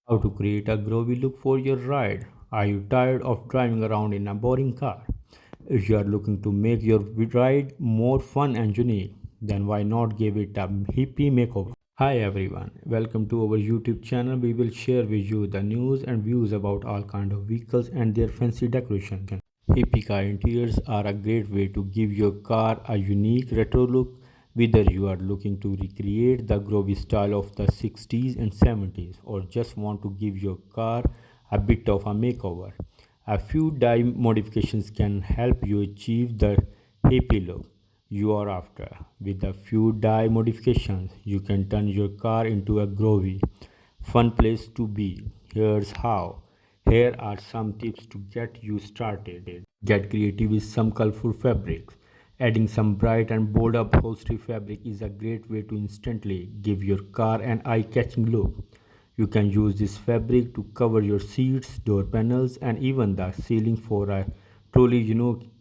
How to create a groovy look for your ride. Are you tired of driving around in a boring car? If you are looking to make your ride more fun and unique, then why not give it a hippie makeover? Hi everyone, welcome to our YouTube channel. We will share with you the news and views about all kind of vehicles and their fancy decoration. Hippie car interiors are a great way to give your car a unique retro look, whether you are looking to recreate the groovy style of the 60s and 70s or just want to give your car a bit of a makeover. A few dye modifications can help you achieve the hippie look you are after. With a few dye modifications, you can turn your car into a groovy, fun place to be. Here's how. Here are some tips to get you started. Get creative with some colorful fabrics. Adding some bright and bold upholstery fabric is a great way to instantly give your car an eye-catching look. You can use this fabric to cover your seats, door panels, and even the ceiling for a truly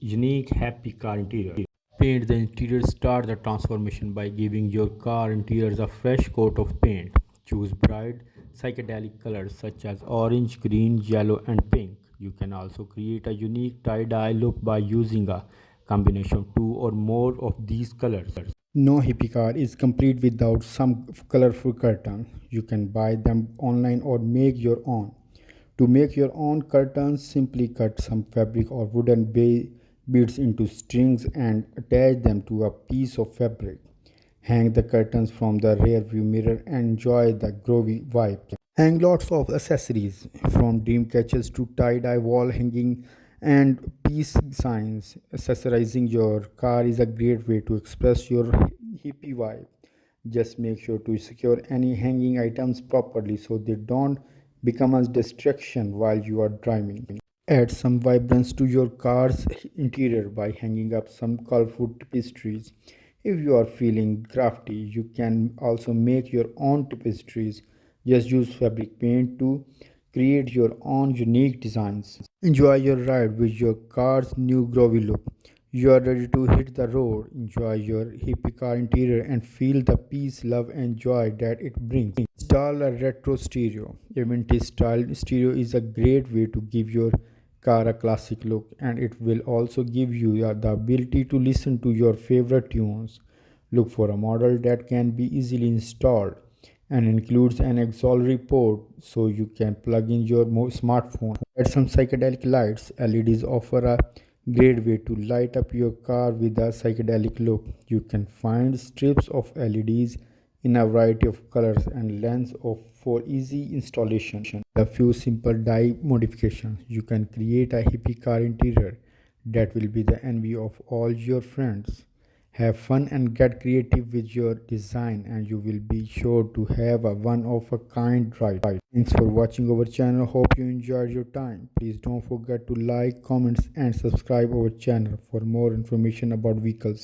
unique happy car interior. Paint the interior. Start the transformation by giving your car interiors a fresh coat of paint. Choose bright psychedelic colors such as orange, green, yellow, and pink. You can also create a unique tie-dye look by using a combination of two or more of these colors. No hippie car is complete without some colorful curtain. You can buy them online or make your own. To make your own curtains, simply cut some fabric or wooden beads into strings and attach them to a piece of fabric. Hang the curtains from the rear view mirror and enjoy the groovy vibe. Hang lots of accessories from dream catches to tie-dye wall hanging and peace signs. Accessorizing your car is a great way to express your hippie vibe. Just make sure to secure any hanging items properly so they don't become a distraction while you are driving. Add some vibrance to your car's interior by hanging up some colorful tapestries. If you are feeling crafty, you can also make your own tapestries. Just use fabric paint to create your own unique designs. Enjoy your ride with your car's new groovy look. You are ready to hit the road. Enjoy your hippie car interior and feel the peace, love, and joy that it brings. Install a retro stereo. A vintage style stereo is a great way to give your car a classic look, and it will also give you the ability to listen to your favorite tunes. Look for a model that can be easily installed and includes an auxiliary port so you can plug in your smartphone. Add some psychedelic lights. LEDs offer a great way to light up your car with a psychedelic look. You can find strips of LEDs in a variety of colors and lengths for easy installation. A few simple dye modifications. You can create a hippie car interior that will be the envy of all your friends. Have fun and get creative with your design, and you will be sure to have a one of a kind ride. Thanks for watching our channel. Hope you enjoyed your time. Please don't forget to like, comments, and subscribe our channel for more information about vehicles.